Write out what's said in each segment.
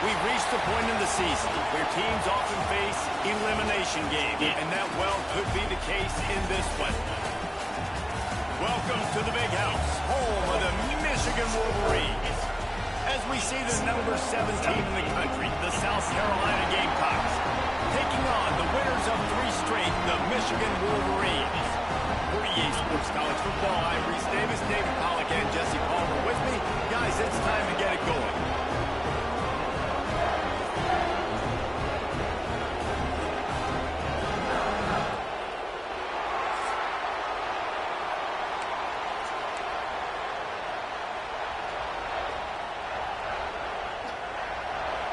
We've reached the point in the season where teams often face elimination games, and that, well, could be the case in this one. Welcome to the Big House, home of the Michigan Wolverines. As we see the number 7 team in the country, the South Carolina Gamecocks, taking on the winners of 3 straight, the Michigan Wolverines. For EA Sports College Football, I'm Reese Davis, David Pollack, and Jesse Palmer with me. Guys, it's time to get it going.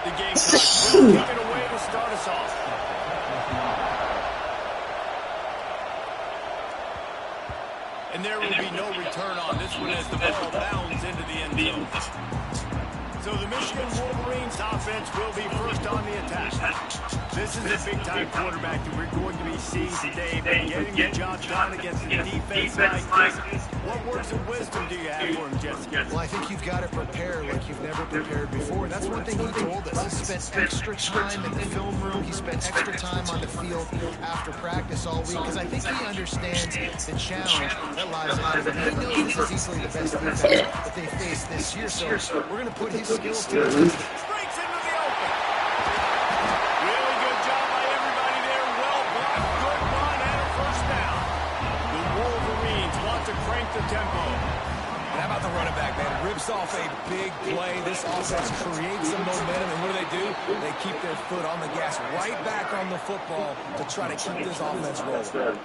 The Gamecocks will kick it away to start us off. And there will be no return on this one as the ball bounds into the end zone. So the Michigan Wolverines offense will be first on the attack. This is a big-time quarterback that we're going to be seeing today, but getting the job done against the defense like this. What words of wisdom do you have for him, Jesse? Well, I think you've got to prepare like you've never prepared before. That's one thing he told us. He spent extra time in the film room. He spent extra time on the field after practice all week because I think he understands the challenge that lies ahead of him. He knows this is easily the best defense that they face this year, so we're going to put his skills to the test. Breaks into the open. Really good job by everybody there. Well blocked, good run, and a first down. The Wolverines want to crank the tempo. And how about the running back, man? Rips off a big play. This offense creates some momentum, and what do? They keep their foot on the gas, right back on the football to try to keep this offense rolling.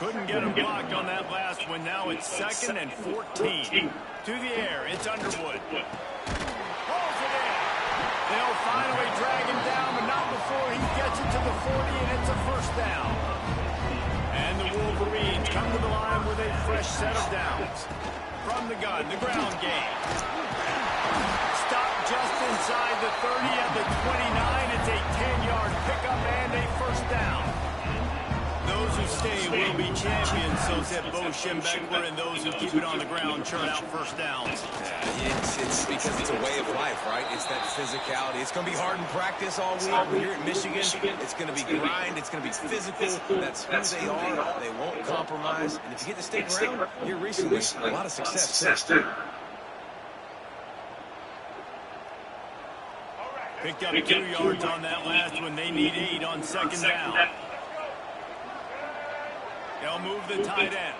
Couldn't get him blocked on that last one. Now it's 2nd and 14. To the air, it's Underwood. Pulls it in. They'll finally drag him down, but not before he gets it to the 40, and it's a first down. And the Wolverines come to the line with a fresh set of downs. From the gun, the ground game. Stop just inside the 30 at the 29. It's a 10-yard pickup and a first down. Those who stay will be champions, so said Bo Schembechler, and those who keep it on the ground churn out first downs. It's because it's a way of life, right? It's that physicality. It's going to be hard in practice all week. But here at Michigan, it's going to be grind. It's going to be physical. That's who they are. They won't compromise. And if you get to stick around, here recently, a lot of success too. Picked up 2 yards on that last one. They need 8 on 2nd down. They'll move the tight end.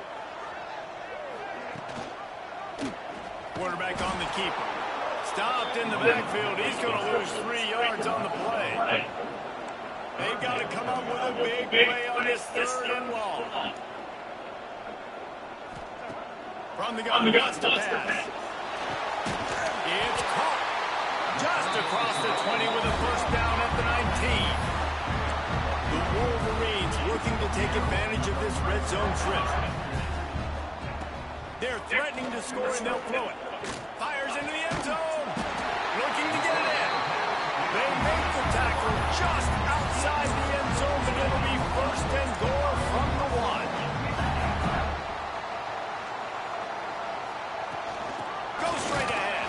Quarterback on the keeper. Stopped in the backfield. He's going to lose 3 yards on the play. They've got to come up with a big play on this 3rd and long. From the gun, wants to pass. It's caught. Just across the 20 with a first down at the 19. The Wolverines looking to take advantage of this red zone trip. They're threatening to score, and they'll throw it. Fires into the end zone. Looking to get it in. They make the tackle just outside the end zone, but it'll be 1st and goal from the 1. Go straight ahead.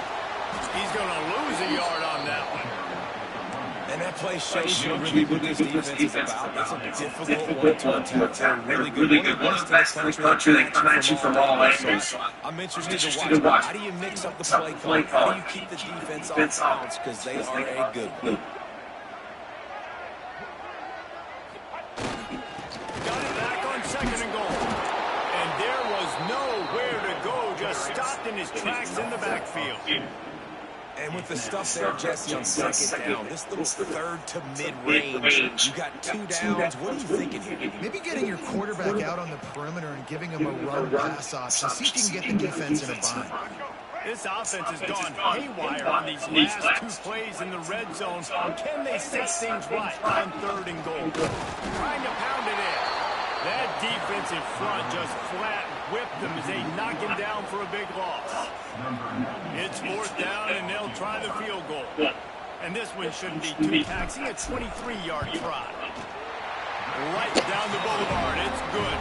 He's going to lose a yard on that one. And that play play shows you really what this defense is about. It's a difficult one to attack. They're really good. One of the best in the country. They come at you from all angles. So I'm interested to watch. How do you mix up the play call? How do you keep the defense off balance? Because they are a good one. Got it back on 2nd and goal. And there was nowhere to go. Just stopped in his tracks in the backfield. And with the stuff there, Jesse, on 2nd down, this little 3rd to mid-range, you got 2 downs. What are you thinking here? Maybe getting your quarterback out on the perimeter and giving him a run pass option. See if you can get the defense in a bind. This offense has gone haywire on these last 2 plays in the red zone. Can they set things right on 3rd and goal? Trying to pound it in. That defensive front just flat whipped them as they knock him down for a big loss. It's 4th down, and they'll try the field goal. And this one shouldn't be too taxing. A 23-yard try. Right down the boulevard. It's good.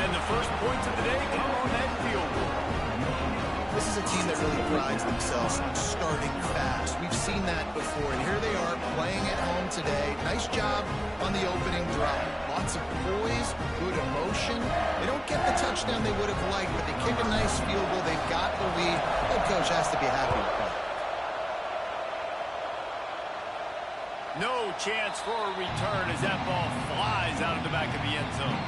And the first points of the day come on that field goal. This is a team that really prides themselves on starting fast. We've seen that before, and here they are playing at home today. Nice job on the opening drive. Lots of poise, good emotion. They don't get the touchdown they would have liked, but they kick a nice field goal. They've got the lead. The coach has to be happy with that. No chance for a return as that ball flies out of the back of the end zone.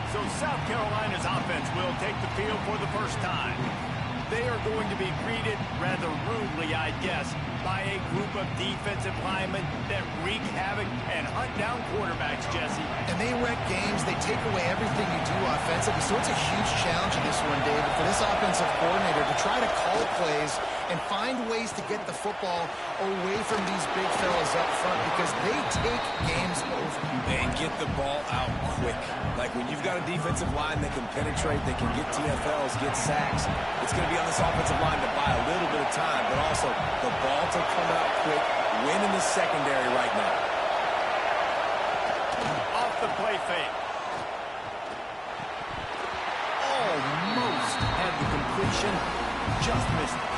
So South Carolina's offense will take the field for the first time. They are going to be greeted rather rudely, I guess, by a group of defensive linemen that wreak havoc and hunt down quarterbacks, Jesse. And they wreck games. They take away everything you do offensively. So it's a huge challenge in this one, David, for this offensive coordinator to try to call plays and find ways to get the football away from these big fellas up front because they take games over. And get the ball out quick. Like when you've got a defensive line that can penetrate, they can get TFLs, get sacks, it's going to be on this offensive line to buy a little bit of time, but also the ball to come out quick, win in the secondary right now. Off the play fake. Almost had the completion, just missed it.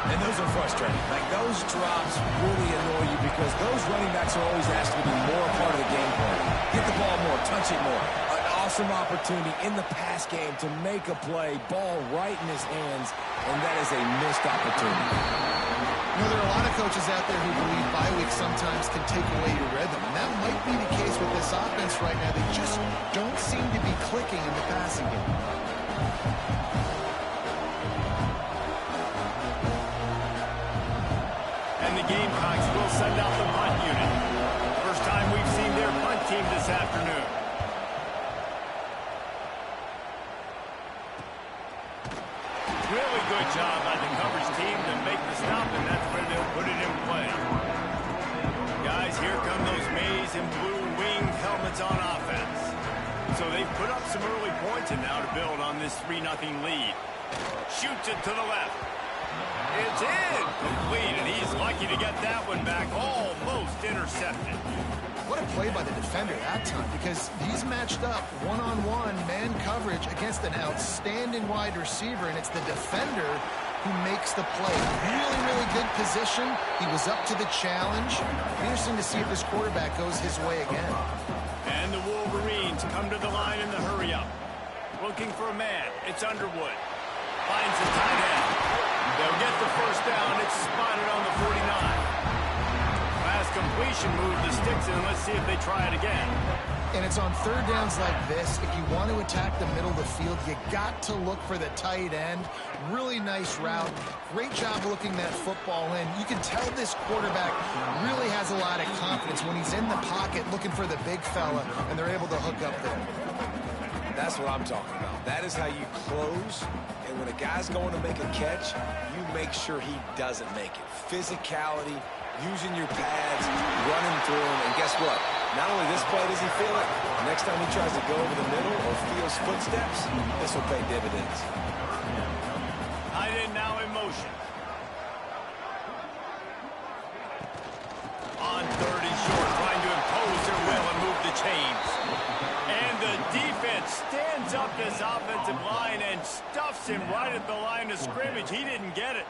And those are frustrating. Like, those drops really annoy you because those running backs are always asked to be more a part of the game plan. Get the ball more, touch it more. An awesome opportunity in the pass game to make a play, ball right in his hands, and that is a missed opportunity. You know, there are a lot of coaches out there who believe bye weeks sometimes can take away your rhythm, and that might be the case with this offense right now. They just don't seem to be clicking in the passing game. Gamecocks will send out the punt unit. First time we've seen their punt team this afternoon. Really good job by the coverage team to make the stop, and that's where they'll put it in play. Guys, here come those maize and blue winged helmets on offense. So they've put up some early points, and now to build on this 3-0 lead. Shoots it to the left. It's incomplete, and he's lucky to get that one back, almost intercepted. What a play by the defender that time, because he's matched up one-on-one man coverage against an outstanding wide receiver, and it's the defender who makes the play. Really, really good position. He was up to the challenge. Interesting to see if this quarterback goes his way again. And the Wolverines come to the line in the hurry-up. Looking for a man. It's Underwood. Finds the tight end. They'll get the first down. It's spotted on the 49. Last completion moved the sticks in. Let's see if they try it again. And it's on third downs like this. If you want to attack the middle of the field, you got to look for the tight end. Really nice route. Great job looking that football in. You can tell this quarterback really has a lot of confidence when he's in the pocket looking for the big fella, and they're able to hook up there. That's what I'm talking about. That is how you close. And when a guy's going to make a catch, you make sure he doesn't make it. Physicality, using your pads, running through him. And guess what? Not only this play does he feel it, next time he tries to go over the middle or feels footsteps, this will pay dividends. Tight end now in motion. On 30 short, trying to impose their will and move the chains. And the defense stands up this offensive line and stuffs him right at the line of scrimmage. He didn't get it.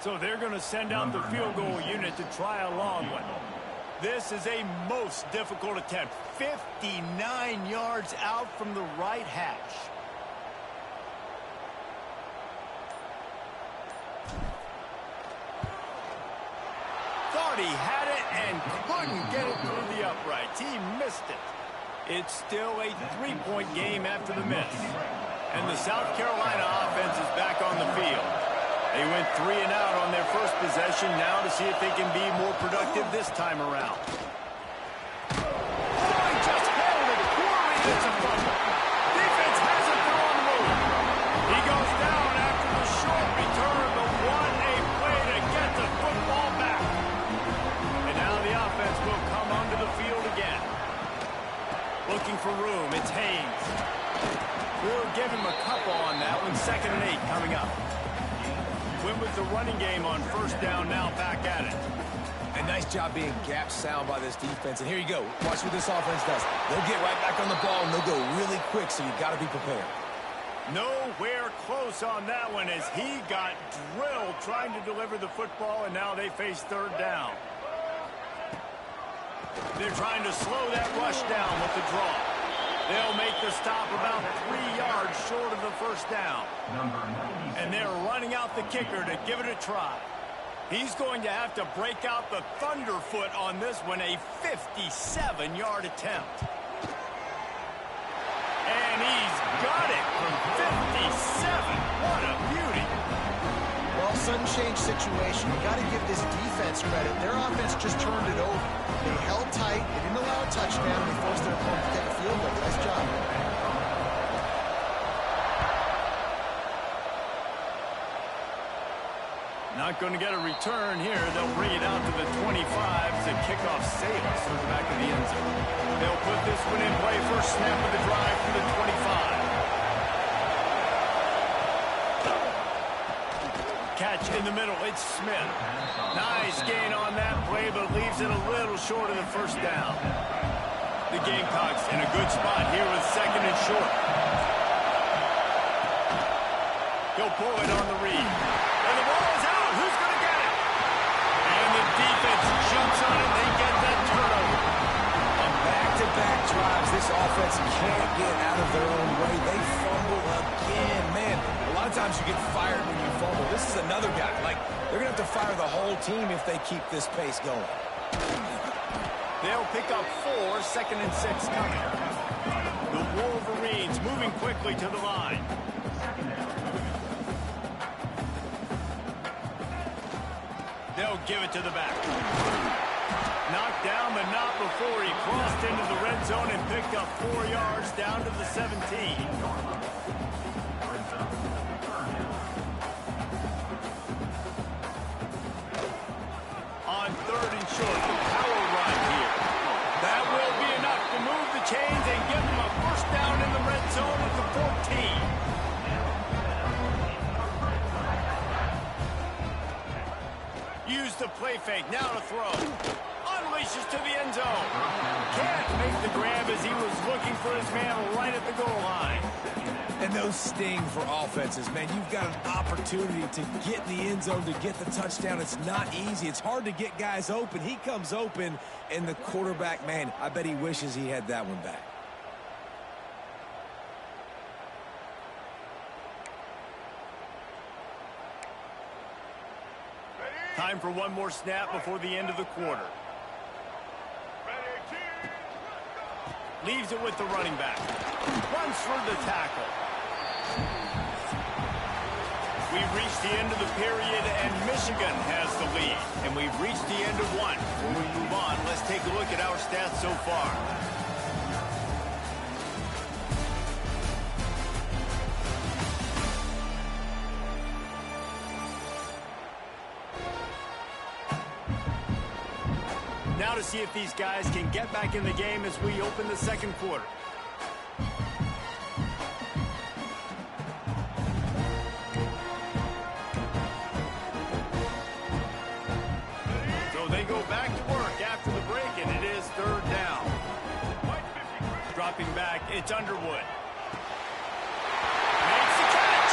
So they're going to send out the field goal unit to try a long one. This is a most difficult attempt. 59 yards out from the right hash. Thought he had it and couldn't get it through the uprights. He missed it. It's still a three-point game after the miss. And the South Carolina offense is back on the field. They went 3 and out on their first possession. Now to see if they can be more productive this time around. Oh, he just held it poorly. It's a fumble. Defense has it through on the move. He goes down after the short return, but what a play to get the football back. And now the offense will come onto the field again. Looking for room. It's Haynes. We'll give him a couple on that one. 2nd and 8 coming up. Went with the running game on first down, now back at it. A nice job being gap sound by this defense. And here you go. Watch what this offense does. They'll get right back on the ball, and they'll go really quick, so you got to be prepared. Nowhere close on that one as he got drilled trying to deliver the football, and now they face 3rd down. They're trying to slow that rush down with the draw. They'll make the stop about 3 yards short of the first down. And they're running out the kicker to give it a try. He's going to have to break out the thunderfoot on this one, a 57-yard attempt. And he's got it from 57. What a beauty. Well, sudden change situation. You got to give this defense credit. Their offense just turned it over. They held tight. They didn't allow a touchdown. They forced their opponent to take a field goal. Nice job. Not going to get a return here. They'll bring it out to the 25 as the kickoff sails through the back of the end zone. They'll put this one in play. First snap of the drive for the 25. Catch in the middle. It's Smith. Nice gain on that play, but leaves it a little short of the first down. The Gamecocks in a good spot here with 2nd and short. He'll pull it on the read. And the ball is out. Who's going to get it? And the defense jumps on it. They get that turnover. On back-to-back drives, this offense can't get out of their own way. They fumble again. Man, a lot of times you get fired when you fumble. This is another guy. Like, they're going to have to fire the whole team if they keep this pace going. They'll pick up 4, 2nd and 6 coming. The Wolverines moving quickly to the line. They'll give it to the back. Knocked down, but not before he crossed into the red zone and picked up 4 yards down to the 17. On 3rd and short, the power run here. That will be enough to move the chains and give them a first down in the red zone at the 14. Use the play fake, now to throw. Unleashes to the end zone. Can't make the grab as he was looking for his man right at the goal line. And those sting for offenses, man. You've got an opportunity to get in the end zone, to get the touchdown. It's not easy. It's hard to get guys open. He comes open, and the quarterback, man, I bet he wishes he had that one back. Time for one more snap before the end of the quarter. Leaves it with the running back. Runs through the tackle. We've reached the end of the period, and Michigan has the lead. And we've reached the end of one. When we move on, let's take a look at our stats so far. Now to see if these guys can get back in the game as we open the second quarter. So they go back to work after the break, and it is 3rd down. Dropping back, it's Underwood. Makes the catch.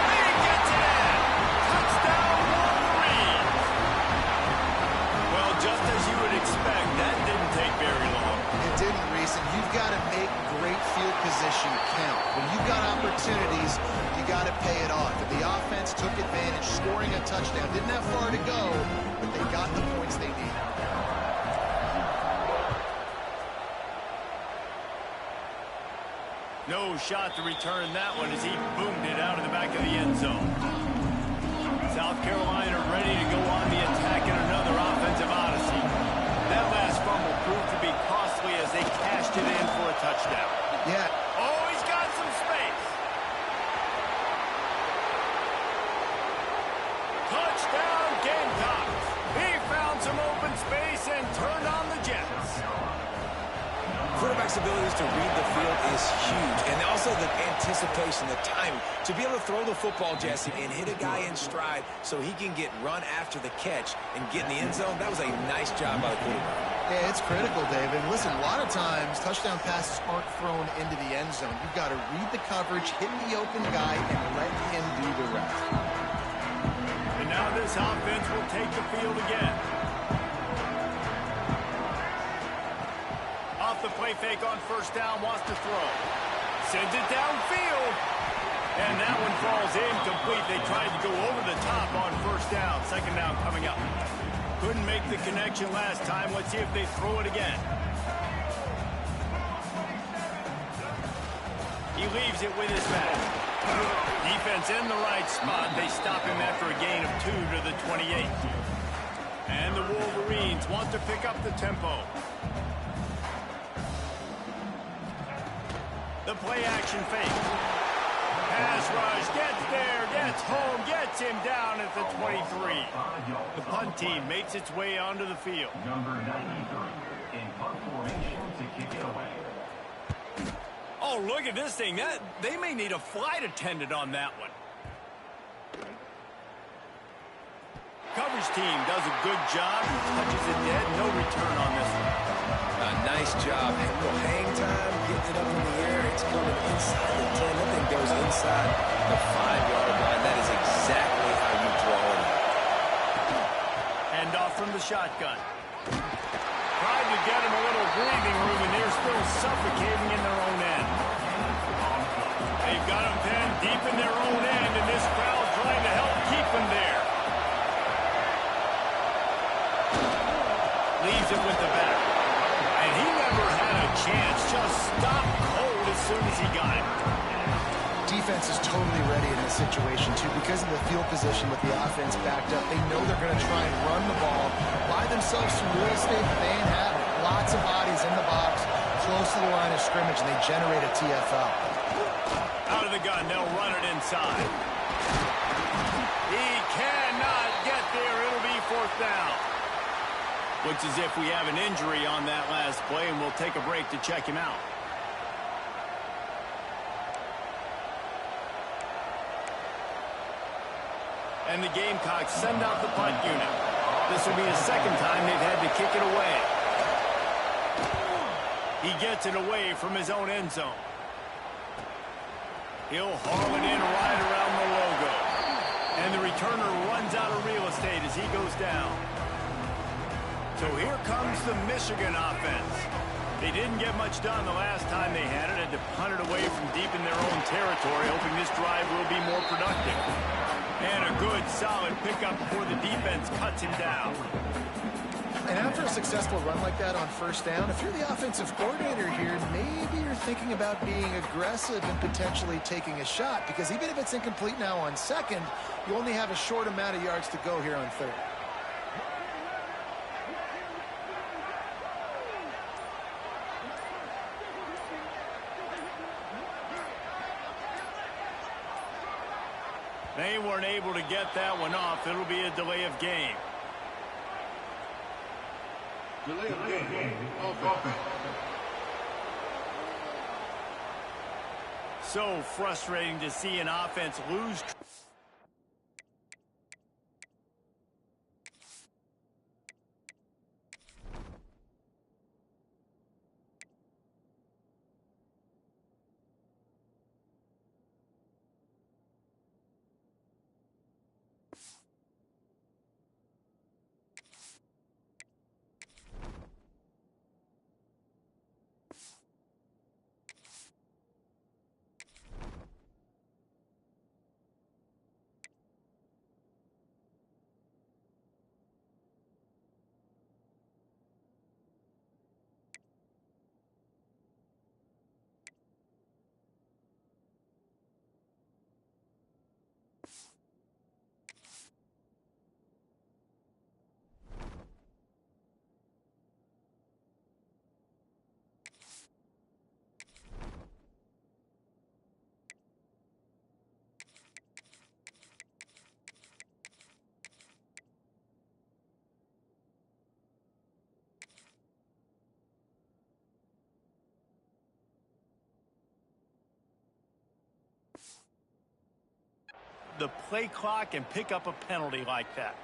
He gets it in. Touchdown, Wolverines. possession count. When you've got opportunities, you got to pay it off. And the offense took advantage, scoring a touchdown. Didn't have far to go, but they got the points they needed. No shot to return that one as he boomed it out of the back of the end zone. South Carolina ready to go on the attack in another offensive odyssey. That last fumble proved to be costly as they cashed it in for a touchdown. Yeah. Oh, he's got some space. Touchdown, Gamecocks. He found some open space and turned on the Jets. Quarterback's abilities to read the field is huge, and also the anticipation, the timing. To be able to throw the football, Jesse, and hit a guy in stride so he can get run after the catch and get in the end zone, that was a nice job by the quarterback. Yeah, it's critical, David. Listen, a lot of times, touchdown passes aren't thrown into the end zone. You've got to read the coverage, hit the open guy, and let him do the rest. And now this offense will take the field again. Off the play fake on first down, wants to throw. Sends it downfield. And that one falls incomplete. They tried to go over the top on first down. Second down coming up. Couldn't make the connection last time. Let's see if they throw it again. He leaves it with his man. Defense in the right spot. They stop him after a gain of 2 to the 28. And the Wolverines want to pick up the tempo. The play action fake. Pass rush, gets there, gets home, gets him down at the 23. The punt team makes its way onto the field. Number 93 in punt formation to kick it away. Oh, look at this thing. They may need a flight attendant on that one. Coverage team does a good job. Touches it dead. No return on this one. Nice job. Hang time, getting it up in the air. It's coming inside the 10. That thing goes inside the 5-yard line. That is exactly how you draw it. Hand off from the shotgun. Tried to get him a little breathing room, and they're still suffocating in their own end. They've got him pinned deep in their own end, and this crowd trying to help keep him there. Leaves it with the back. And he never had a chance. Just stopped cold as soon as he got it. Defense is totally ready in this situation, too, because of the field position with the offense backed up. They know they're going to try and run the ball, buy themselves some real estate that they ain't have. Lots of bodies in the box, close to the line of scrimmage, and they generate a TFL. Out of the gun, they'll run it inside. He cannot get there. It'll be fourth down. Looks as if we have an injury on that last play, and we'll take a break to check him out. And the Gamecocks send out the punt unit. This will be the second time they've had to kick it away. He gets it away from his own end zone. He'll haul it in right around the logo. And the returner runs out of real estate as he goes down. So here comes the Michigan offense. They didn't get much done the last time they had it. Had to punt it away from deep in their own territory, hoping this drive will be more productive. And a good, solid pickup before the defense cuts him down. And after a successful run like that on first down, if you're the offensive coordinator here, maybe you're thinking about being aggressive and potentially taking a shot, because even if it's incomplete now on second, you only have a short amount of yards to go here on third. They weren't able to get that one off. It'll be a delay of game. Delay of game. Offense. So frustrating to see an offense lose. the play clock and pick up a penalty like that.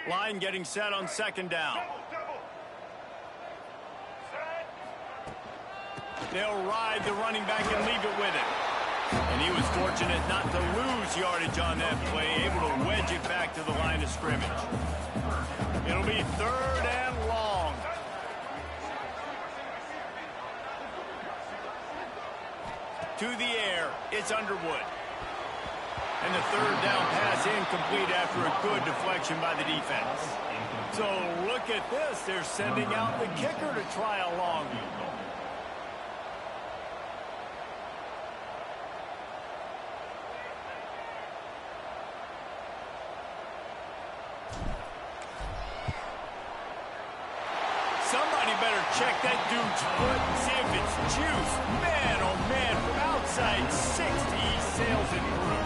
Line getting set on second down. They'll ride the running back and leave it with him. And he was fortunate not to lose yardage on that play, able to wedge it back to the line of scrimmage. It'll be 3rd and long. To the air, it's Underwood. And the 3rd down pass incomplete after a good deflection by the defense. So look at this. They're sending out the kicker to try a long one. Somebody better check that dude's foot and see if it's juice. Man, oh man, from outside 60, he sails it through.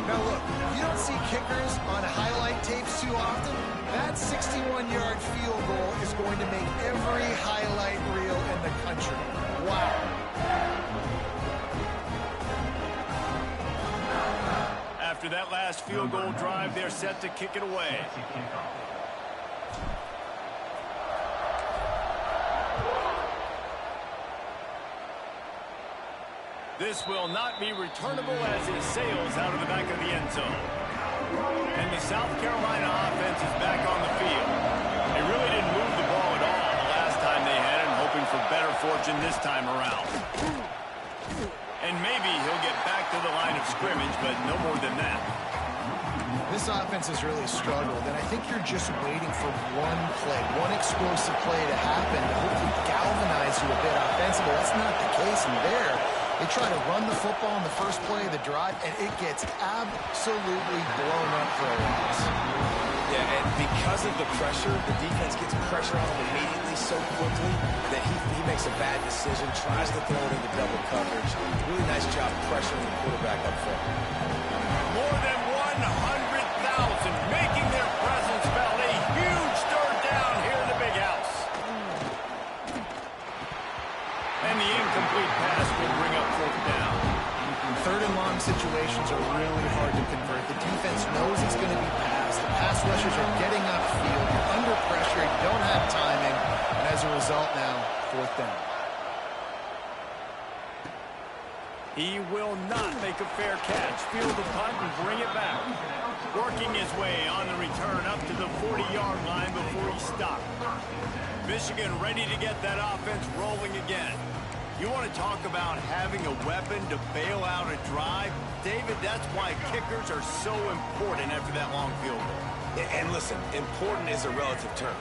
Now look, you don't see kickers on highlight tapes too often. That 61-yard field goal is going to make every highlight reel in the country. Wow. After that last field goal drive, they're set to kick it away. This will not be returnable as it sails out of the back of the end zone. And the South Carolina offense is back on the field. They really didn't move the ball at all the last time they had it, hoping for better fortune this time around. And maybe he'll get back to the line of scrimmage, but no more than that. This offense has really struggled, and I think you're just waiting for one play, one explosive play to happen to hopefully galvanize you a bit offensively. That's not the case in there. They try to run the football in the first play of the drive, and it gets absolutely blown up for a loss. Yeah, and because of the pressure, the defense gets pressure on him immediately so quickly that he makes a bad decision, tries to throw it into double coverage. Really nice job pressuring the quarterback up front. More than 100,000 making their presence felt. A huge 3rd down here in the big house. And the incomplete pass will bring up 4th down. 3rd and long situations are really hard to convert. The defense knows it's going to be passed. The pass rushers are getting upfield. You're under pressure. You don't have timing. And as a result now, 4th down. He will not make a fair catch. Field the punt and bring it back. Working his way on the return up to the 40-yard line before he stopped. Michigan ready to get that offense rolling again. You want to talk about having a weapon to bail out a drive? David, that's why kickers are so important after that long field goal. And listen, important is a relative term.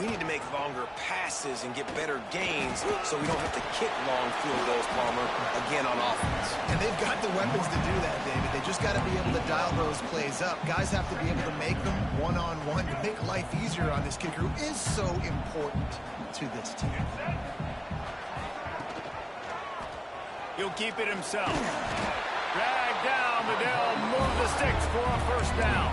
We need to make longer passes and get better gains so we don't have to kick long field goals, Palmer, again on offense. And they've got the weapons to do that, David. They just got to be able to dial those plays up. Guys have to be able to make them one-on-one to make life easier on this kicker who is so important to this team. He'll keep it himself. Dragged down, but they'll move the sticks for a 1st down.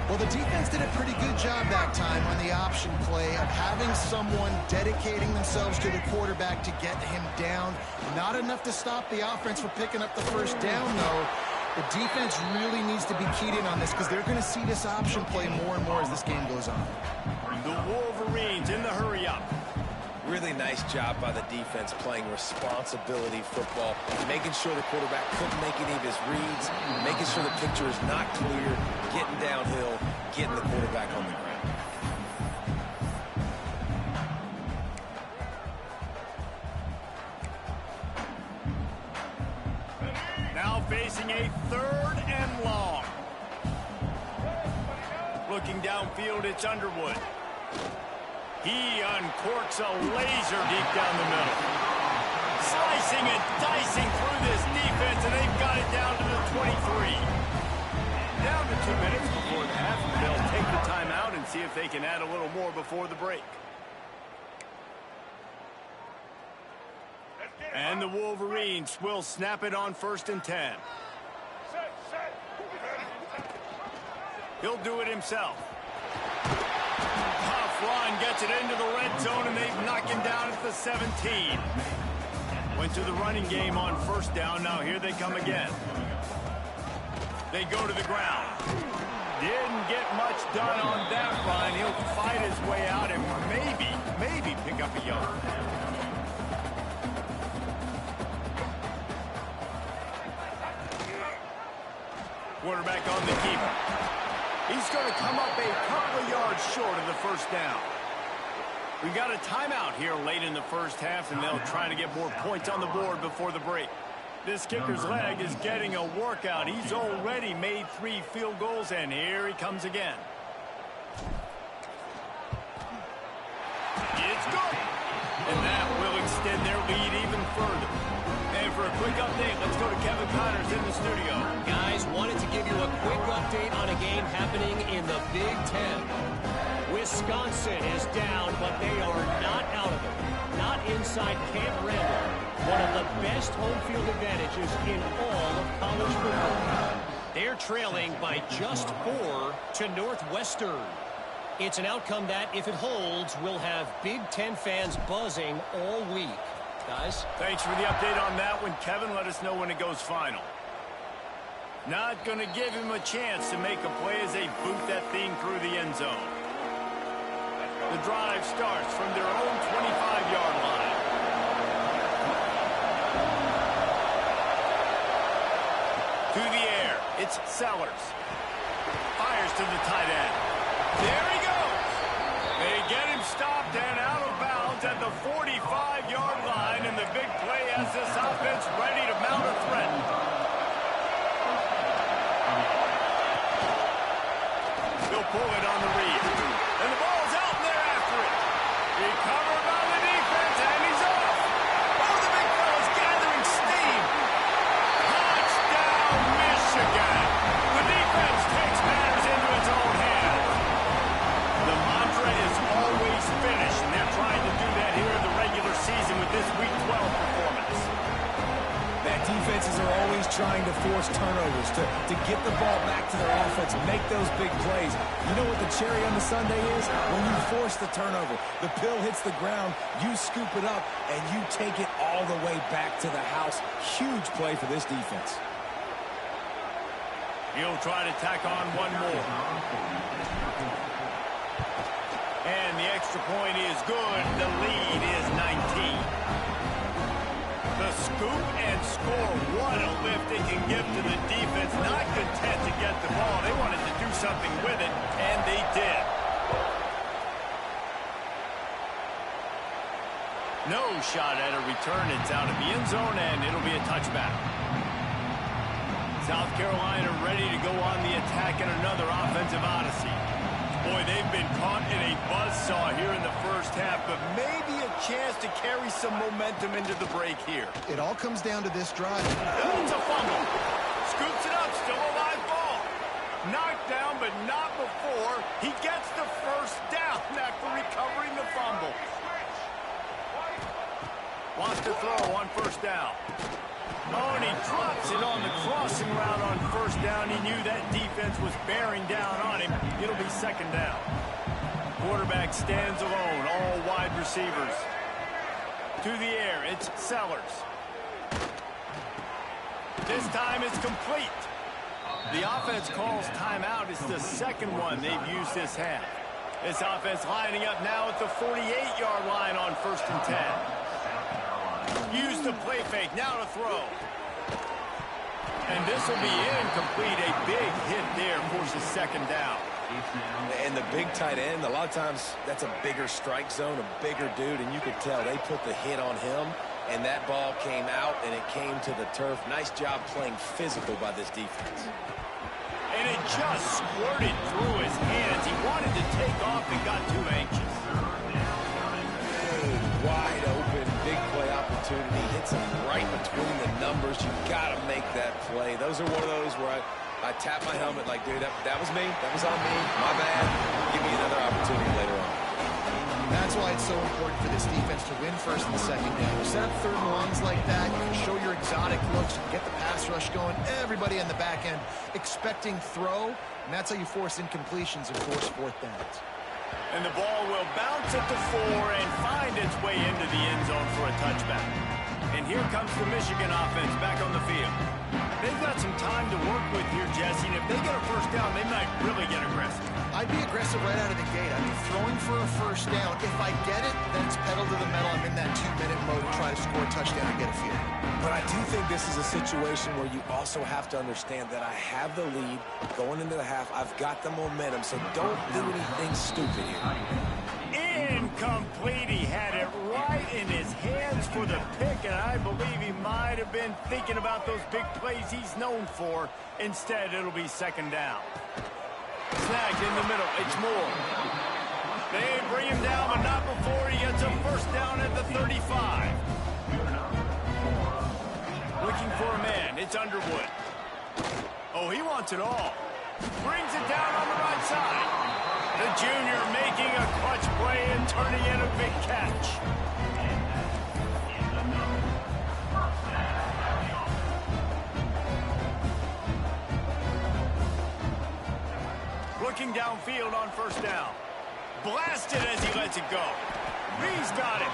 Well, the defense did a pretty good job that time on the option play of having someone dedicating themselves to the quarterback to get him down. Not enough to stop the offense from picking up the 1st down, though. The defense really needs to be keyed in on this because they're going to see this option play more and more as this game goes on. The Wolverines in the hurry-up. Really nice job by the defense playing responsibility football, making sure the quarterback couldn't make any of his reads, making sure the picture is not clear, getting downhill, getting the quarterback on the ground. Now facing a 3rd and long. Looking downfield, it's Underwood. He uncorks a laser deep down the middle. Slicing and dicing through this defense, and they've got it down to the 23. Down to 2 minutes before the half. They'll take the timeout and see if they can add a little more before the break. And the Wolverines will snap it on 1st and 10. He'll do it himself. Tough run gets it into the red zone, and they've knocked him down at the 17. Went to the running game on first down. Now here they come again. They go to the ground. Didn't get much done on that run. He'll fight his way out and maybe pick up a yard. Quarterback on the keeper. He's going to come up a couple of yards short of the first down. We've got a timeout here late in the first half, and they'll try to get more points on the board before the break. This kicker's leg is getting a workout. He's already made 3 field goals, and here he comes again. It's good. And that will extend their lead even further. And for a quick update, let's go to Kevin Connors in the studio. Guys, wanted to give you a quick update on a game happening in the Big Ten. Wisconsin is down, but they are not out of it. Not inside Camp Randall. One of the best home field advantages in all of college football. They're trailing by just 4 to Northwestern. It's an outcome that, if it holds, will have Big Ten fans buzzing all week. Guys? Thanks for the update on that one, Kevin. Let us know when it goes final. Not going to give him a chance to make a play as they boot that thing through the end zone. The drive starts from their own 25-yard line. To the air, it's Sellers. Fires to the tight end. There he goes. They get him stopped and out of bounds at the 45-yard line, and the big play has this offense ready to mount a threat. They'll pull it on the read. And the ball's out, and they're after it. Recovered by the defense, and he's off. Oh, the big fella's gathering steam. Touchdown, Michigan. The defense takes matters into its own hands. The mantra is always finish, and they're trying to do that here in the regular season with this Week 12 performance. That defenses are always trying to force turnovers, to get the ball back to their offense, make those big plays. You know what the cherry on the sundae is? When you force the turnover, the pill hits the ground, you scoop it up, and you take it all the way back to the house. Huge play for this defense. He'll try to tack on one more. And the extra point is good. The lead is 19. The scoop and score. What a lift they can give to the defense. Not content to get the ball. They wanted to do something with it, and they did. No shot at a return. It's out of the end zone, and it'll be a touchback. South Carolina ready to go on the attack in another offensive odyssey. Boy, they've been caught in a buzzsaw here in the first half, but maybe a chance to carry some momentum into the break here. It all comes down to this drive. It's a fumble. Scoops it up, still a live ball. Knocked down, but not before. He gets the first down after recovering the fumble. Wants to throw on first down. Oh, and he drops it on the crossing route on first down. He knew that defense was bearing down on him. It'll be second down. Quarterback stands alone, all wide receivers. To the air, it's Sellers. This time it's complete. The offense calls timeout. It's the second one they've used this half. This offense lining up now at the 48-yard line on 1st and 10. Use the play fake, now to throw. And this will be incomplete. A big hit there forces second down. And the big tight end, a lot of times that's a bigger strike zone, a bigger dude, and you could tell they put the hit on him, and that ball came out, and it came to the turf. Nice job playing physical by this defense. And it just squirted through his hands. He wanted to take off and got too anxious. Wide open, big play opportunity. Hits him right between the numbers. You got to make that play. Those are one of those where I tap my helmet like, dude, that was me. That was on me. My bad. Give me another opportunity later on. That's why it's so important for this defense to win first and second down. You set up third and longs like that. You can show your exotic looks. You can get the pass rush going. Everybody on the back end expecting throw. And that's how you force incompletions and force fourth downs. And the ball will bounce at the 4 and find its way into the end zone for a touchback. And here comes the Michigan offense back on the field. They've got some time to work with here, Jesse, and if they get a first down, they might really get aggressive. I'd be aggressive right out of the gate. I'd be throwing for a first down. If I get it, then it's pedal to the metal. I'm in that 2-minute mode to try to score a touchdown and get a field. But I do think this is a situation where you also have to understand that I have the lead going into the half. I've got the momentum, so don't do anything stupid here. Incomplete. He had it right in his hands for the pick, and I believe he might have been thinking about those big plays he's known for. Instead, it'll be second down. Snagged in the middle. It's Moore. They bring him down, but not before he gets a first down at the 35. Looking for a man. It's Underwood. Oh, he wants it all. Brings it down on the right side. The junior making a clutch play and turning in a big catch. Looking downfield on first down. Blasted as he lets it go. He's got it.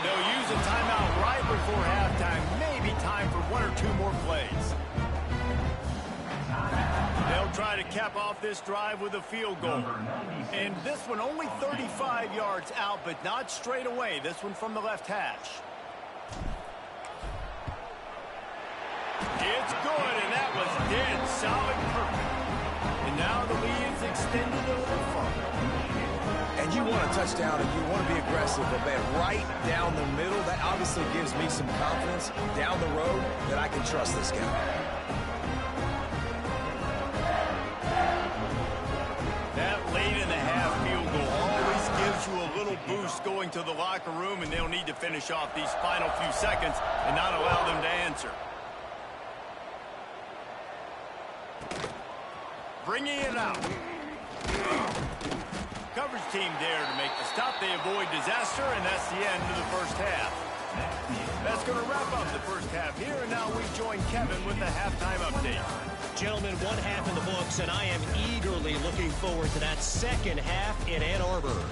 They'll use a timeout right before halftime. Maybe time for one or two more plays. They'll try to cap off this drive with a field goal. And this one only 35 yards out, but not straight away. This one from the left hash. It's good, and that was dead solid perfect. And now the lead is extended a little further. And you want a touchdown and you want to be aggressive, but man, right down the middle, that obviously gives me some confidence down the road that I can trust this guy. That late in the half field goal always gives you a little boost going to the locker room, and they'll need to finish off these final few seconds and not allow them to answer. Bringing it out. Coverage team there to make the stop. They avoid disaster, and that's the end of the first half. That's going to wrap up the first half here, and now we join Kevin with the halftime update. Gentlemen, one half in the books, and I am eagerly looking forward to that second half in Ann Arbor.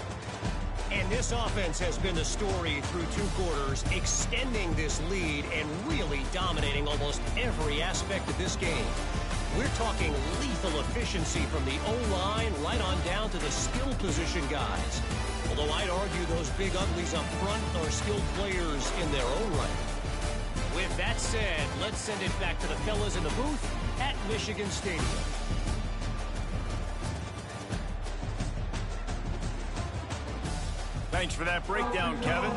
And this offense has been the story through two quarters, extending this lead and really dominating almost every aspect of this game. We're talking lethal efficiency from the O-line right on down to the skill position guys. Although I'd argue those big uglies up front are skilled players in their own right. With that said, let's send it back to the fellas in the booth at Michigan Stadium. Thanks for that breakdown, Kevin.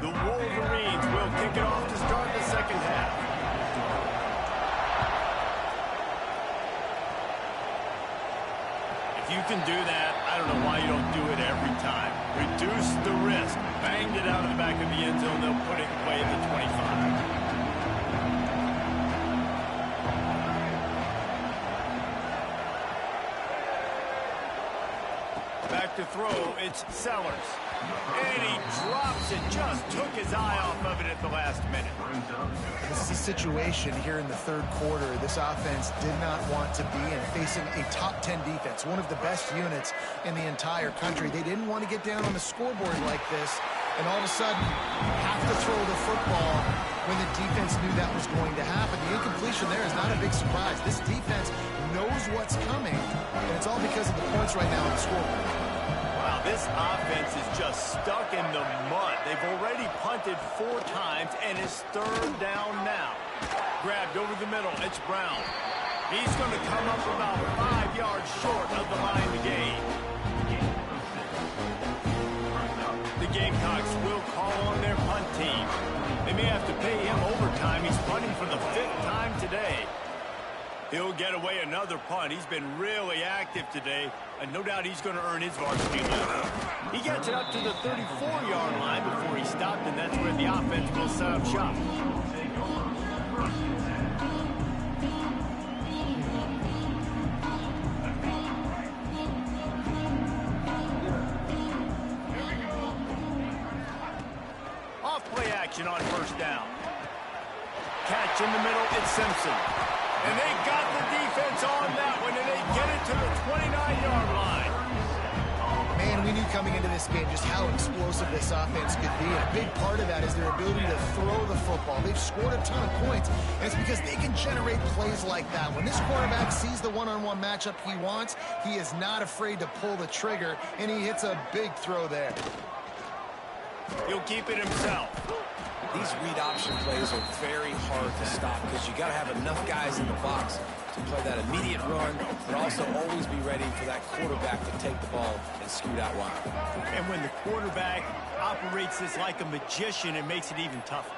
The Wolverines will kick it off to start the second half. If you can do that, I don't know why you don't do it every time. Reduce the risk. Banged it out of the back of the end zone. They'll put it in play at the 25. Back to throw, it's Sellers. And he drops it, just took his eye off of it at the last minute. This is a situation here in the third quarter this offense did not want to be in, facing a top 10 defense, one of the best units in the entire country. They didn't want to get down on the scoreboard like this and all of a sudden have to throw the football when the defense knew that was going to happen. The incompletion there is not a big surprise. This defense knows what's coming, and it's all because of the points right now on the scoreboard. Wow, this offense is just stuck in the mud. They've already punted 4 times, and it's 3rd down now. Grabbed over the middle. It's Brown. He's going to come up about 5 yards short of the line to gain. The Gamecocks will call on their punt team. They may have to pay him overtime. He's punting for the 5th time today. He'll get away another punt. He's been really active today, and no doubt he's going to earn his varsity level. He gets it up to the 34-yard line before he stopped, and that's where the offense will set up shop. Off-play action on 1st down. Catch in the middle, it's Simpson. And they got the defense on that one, and they get it to the 29-yard line. Man, we knew coming into this game just how explosive this offense could be. And a big part of that is their ability to throw the football. They've scored a ton of points, and it's because they can generate plays like that. When this quarterback sees the one-on-one matchup he wants, he is not afraid to pull the trigger, and he hits a big throw there. He'll keep it himself. These read option plays are very hard to stop because you got to have enough guys in the box to play that immediate run, but also always be ready for that quarterback to take the ball and scoot out wide. And when the quarterback operates this like a magician, it makes it even tougher.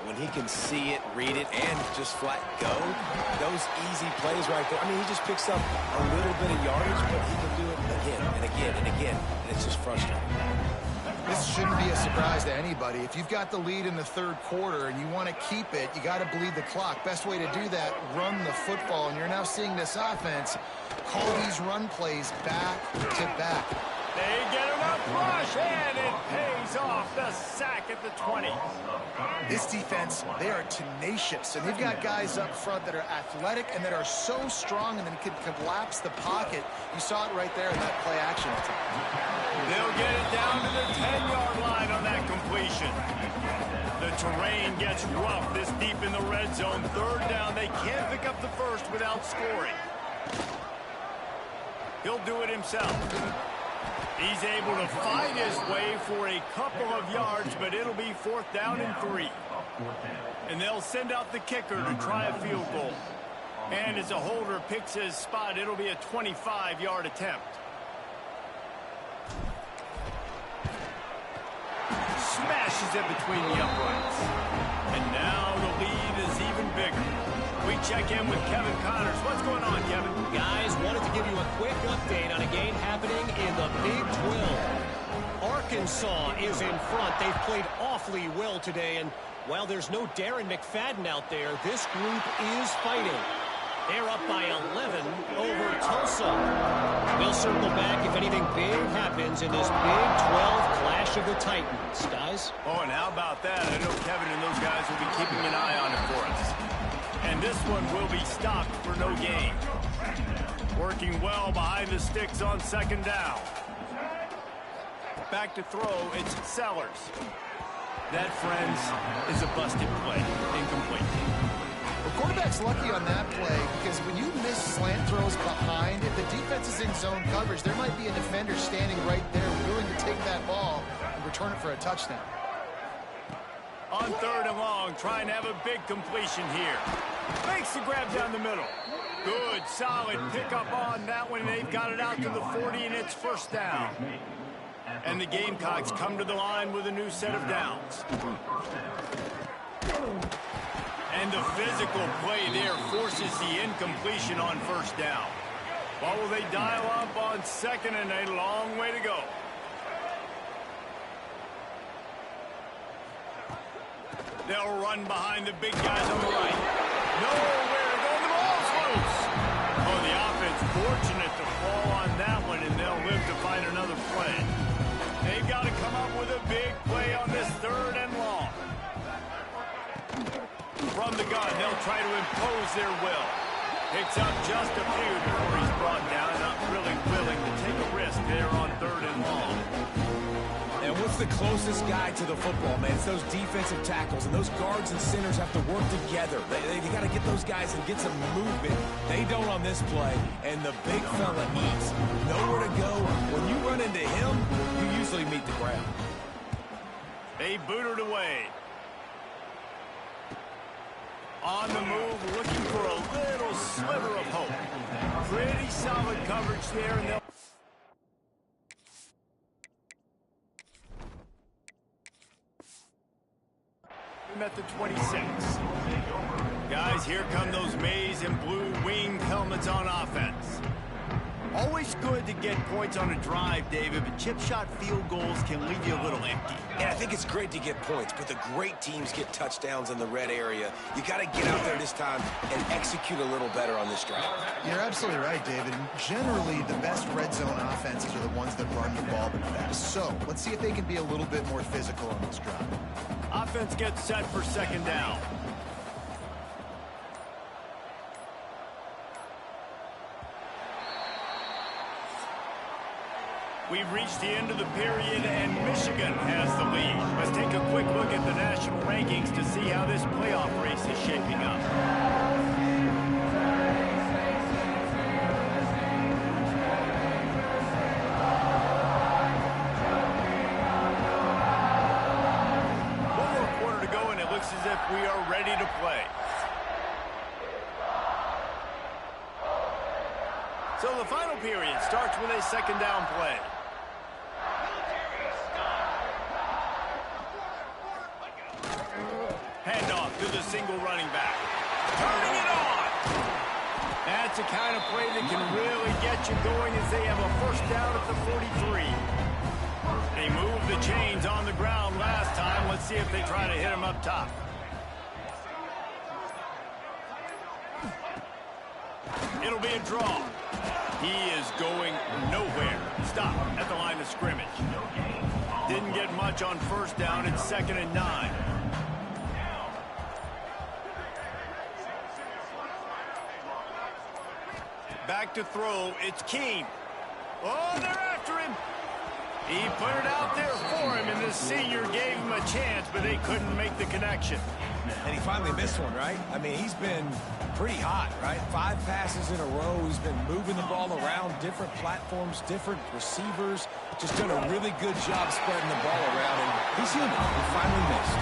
When he can see it, read it, and just flat go, those easy plays right there. I mean, he just picks up a little bit of yardage, but he can do it again and again and again, and it's just frustrating. This shouldn't be a surprise to anybody. If you've got the lead in the 3rd quarter and you want to keep it, you got to bleed the clock. Best way to do that, run the football. And you're now seeing this offense call these run plays back to back. They get enough rush, and it pays off. The sack at the 20. This defense, they are tenacious, and they've got guys up front that are athletic and that are so strong and then can collapse the pocket. You saw it right there in that play action attack. They'll get it down to the 10-yard line on that completion. The terrain gets rough this deep in the red zone. 3rd down, they can't pick up the 1st without scoring. He'll do it himself. He's able to fight his way for a couple of yards, but it'll be 4th down and 3. And they'll send out the kicker to try a field goal. And as a holder picks his spot, it'll be a 25-yard attempt. Smashes it between the uprights. And now the lead is even bigger. We check in with Kevin Connors. What's going on, Kevin? Guys, wanted to give you a quick update on a game happening in the Big 12. Arkansas is in front. They've played awfully well today, and while there's no Darren McFadden out there, this group is fighting. They're up by 11 over Tulsa. We'll circle back if anything big happens in this Big 12 clash of the Titans. Guys? Oh, and how about that? I know Kevin and those guys will be keeping an eye on it for us. And this one will be stopped for no gain. Working well behind the sticks on 2nd down. Back to throw, it's Sellers. That, friends, is a busted play. Incomplete. The quarterback's lucky on that play because when you miss slant throws behind, if the defense is in zone coverage, there might be a defender standing right there willing to take that ball and return it for a touchdown. On 3rd and long, trying to have a big completion here. Makes the grab down the middle. Good, solid pickup on that one. They've got it out to the 40, and it's 1st down. And the Gamecocks come to the line with a new set of downs. And the physical play there forces the incompletion on 1st down. What will they dial up on 2nd, and a long way to go? They'll run behind the big guys on the right. Nowhere to go. The ball's loose. Oh, the offense fortunate to fall on that one, and they'll live to find another play. They've got to come up with a big play on this 3rd and long. From the gun, they'll try to impose their will. Picks up just a few before he's brought down. Not really willing to take a risk there on 3rd and long. And with Who's the closest guy to the football, man? It's those defensive tackles, and those guards and centers have to work together. They got to get those guys and get some movement. They don't on this play, and the big fella eats. Nowhere to go. When you run into him, you usually meet the ground. They booted away. On the move, looking for a little sliver of hope. Pretty solid coverage there, and they'll... at the 26. Guys, here come those maize and blue winged helmets on offense. Always good to get points on a drive, David, but chip shot field goals can leave you a little empty. Yeah, I think it's great to get points, but the great teams get touchdowns in the red area. You got to get out there this time and execute a little better on this drive. You're absolutely right, David. Generally, the best red zone offenses are the ones that run the ball the best. So, let's see if they can be a little bit more physical on this drive. Offense gets set for second down. We've reached the end of the period, and Michigan has the lead. Let's take a quick look at the national rankings to see how this playoff race is shaping up. One more quarter to go, and it looks as if we are ready to play. So the final period starts with a second down play. Handoff to the single running back. Turning it on! That's the kind of play that can really get you going as they have a first down at the 43. They moved the chains on the ground last time. Let's see if they try to hit him up top. It'll be a draw. He is going nowhere. Stop at the line of scrimmage. Didn't get much on first down. It's 2nd and 9. Back to throw. It's Keene. Oh, they're after him. He put it out there for him, and the senior gave him a chance, but they couldn't make the connection. And he finally missed one, right? I mean, he's been pretty hot, right? 5 passes in a row. He's been moving the ball around, different platforms, different receivers. Just done a really good job spreading the ball around, and he's human. He finally missed.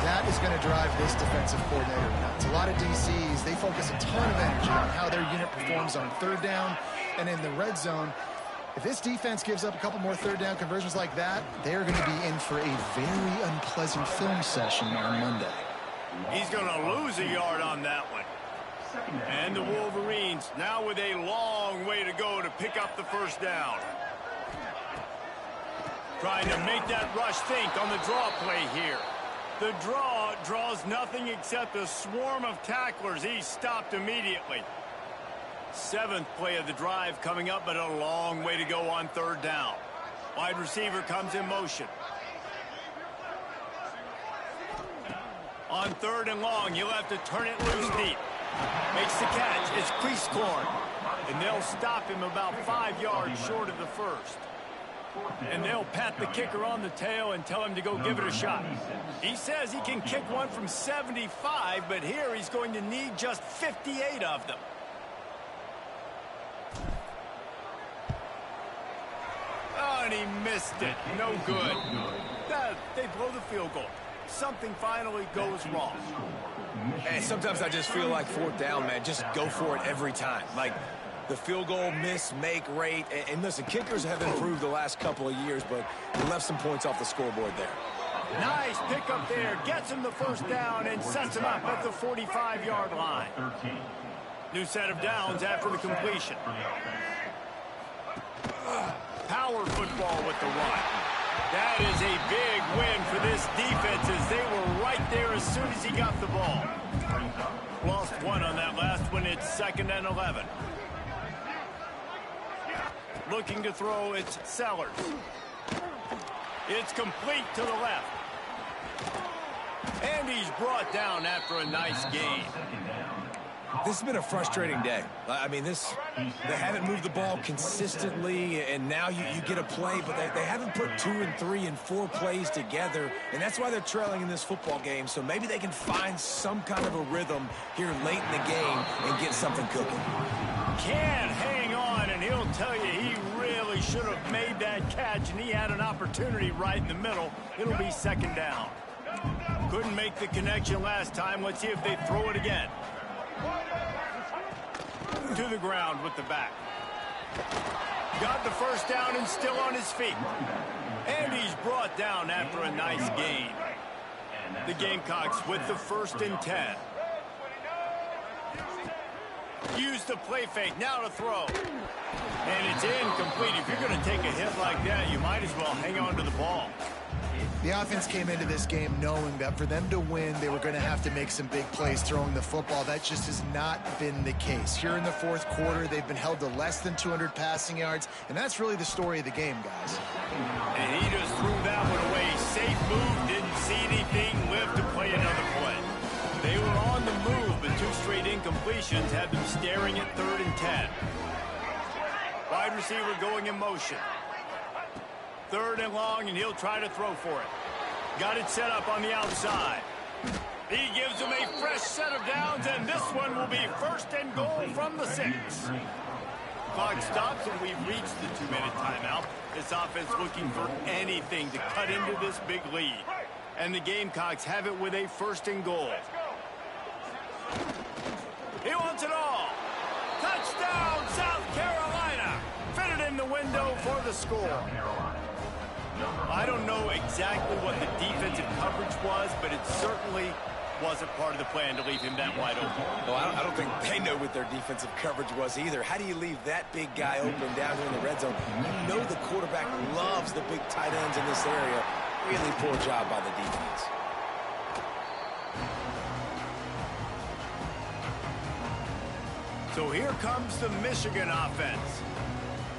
That is going to drive this defensive coordinator nuts. A lot of DCs, they focus a ton of energy on how their unit performs on third down and in the red zone. If this defense gives up a couple more third down conversions like that, they're going to be in for a very unpleasant film session on Monday. He's going to lose a yard on that one. And the Wolverines now with a long way to go to pick up the first down. Trying to make that rush think on the draw play here. The draw draws nothing except a swarm of tacklers. He's stopped immediately. 7th play of the drive coming up, but a long way to go on third down. Wide receiver comes in motion. On 3rd and long, he'll have to turn it loose deep. Makes the catch. It's Priestcorn. And they'll stop him about 5 yards short of the first. And they'll pat the kicker on the tail and tell him to go give it a shot. He says he can kick one from 75, but here he's going to need just 58 of them. Oh, and he missed it. No good. They blow the field goal. Something finally goes wrong. And sometimes I just feel like 4th down, man. Just go for it every time. Like the field goal miss-make rate. And listen, kickers have improved the last couple of years, but they left some points off the scoreboard there. Nice pickup there. Gets him the first down and sets him up at the 45-yard line. New set of downs after the completion. Power football with the run. That is a big win for this defense as they were right there as soon as he got the ball. Lost one on that last one. It's 2nd and 11. Looking to throw, it's Sellers. It's complete to the left. And he's brought down after a nice gain. This has been a frustrating day. I mean, they haven't moved the ball consistently, and now you get a play, but they haven't put 2 and 3 and 4 plays together, and that's why they're trailing in this football game. So maybe they can find some kind of a rhythm here late in the game and get something cooking. Can't hang on, and he'll tell you he really should have made that catch, and he had an opportunity right in the middle. It'll be second down. Couldn't make the connection last time. Let's see if they throw it again. To the ground with the back. Got the first down and still on his feet. And he's brought down after a nice gain. The Gamecocks with the 1st and 10. Use the play fake, now to throw. And it's incomplete. If you're going to take a hit like that, you might as well hang on to the ball. The offense came into this game knowing that for them to win, they were going to have to make some big plays throwing the football. That just has not been the case. Here in the 4th quarter, they've been held to less than 200 passing yards, and that's really the story of the game, guys. And he just threw that one away. Safe move, didn't see anything, lived to play another play. They were on the move, but 2 straight incompletions had them staring at 3rd and 10. Wide receiver going in motion. 3rd and long, and he'll try to throw for it. Got it set up on the outside. He gives him a fresh set of downs, and this one will be 1st and goal from the 6. Clock stops, and we've reached the 2-minute timeout. This offense looking for anything to cut into this big lead. And the Gamecocks have it with a 1st and goal. He wants it all. Touchdown, South Carolina. Fitted in the window for the score. I don't know exactly what the defensive coverage was, but it certainly wasn't part of the plan to leave him that wide open. Well, I don't think they know what their defensive coverage was either. How do you leave that big guy open down here in the red zone? You know the quarterback loves the big tight ends in this area. Really poor job by the defense. So here comes the Michigan offense.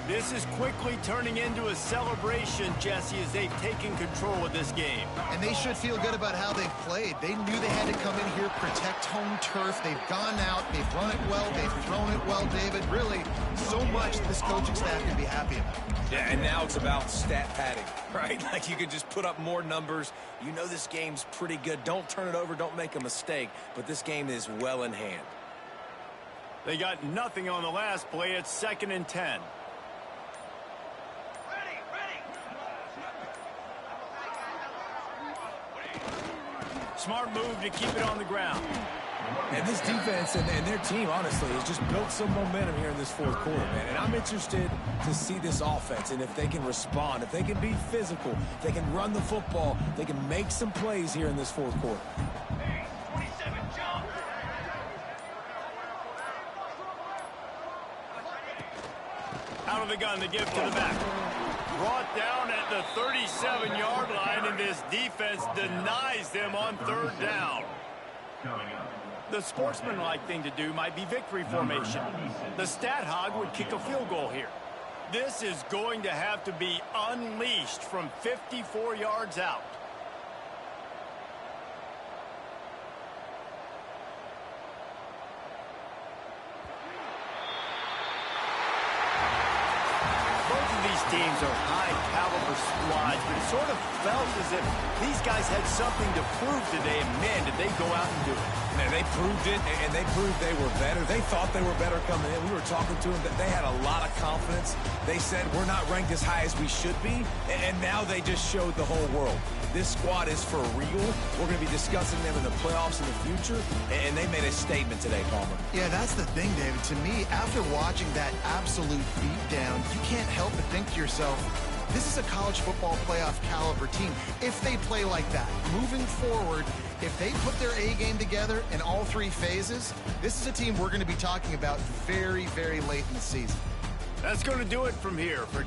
This is quickly turning into a celebration, Jesse, as they've taken control of this game. And they should feel good about how they've played. They knew they had to come in here, protect home turf. They've gone out, they've run it well, they've thrown it well, David. Really, so much this coaching staff can be happy about. Yeah, and now it's about stat padding, right? Like you could just put up more numbers. You know this game's pretty good. Don't turn it over, don't make a mistake. But this game is well in hand. They got nothing on the last play. It's 2nd and 10. Smart move to keep it on the ground. And this defense and their team, honestly, has just built some momentum here in this 4th quarter, man. And I'm interested to see this offense and if they can respond, if they can be physical, if they can run the football, they can make some plays here in this 4th quarter. Out of the gun, the give to the back. Brought down at the 37-yard line, and this defense denies them on 3rd down. The sportsmanlike thing to do might be victory formation. The stat hog would kick a field goal here. This is going to have to be unleashed from 54 yards out. Teams are high-caliber squads, but it sort of felt as if these guys had something to prove today, and man, did they go out and do it. Man, they proved it, and they proved they were better. They thought they were better coming in. We were talking to them that they had a lot of confidence. They said, we're not ranked as high as we should be, and now they just showed the whole world. This squad is for real. We're going to be discussing them in the playoffs in the future, and they made a statement today, Palmer. Yeah, that's the thing, David. To me, after watching that absolute beatdown, you can't help but think to yourself, this is a college football playoff caliber team. If they play like that, moving forward, if they put their A game together in all 3 phases, this is a team we're going to be talking about very, very late in the season. That's going to do it from here for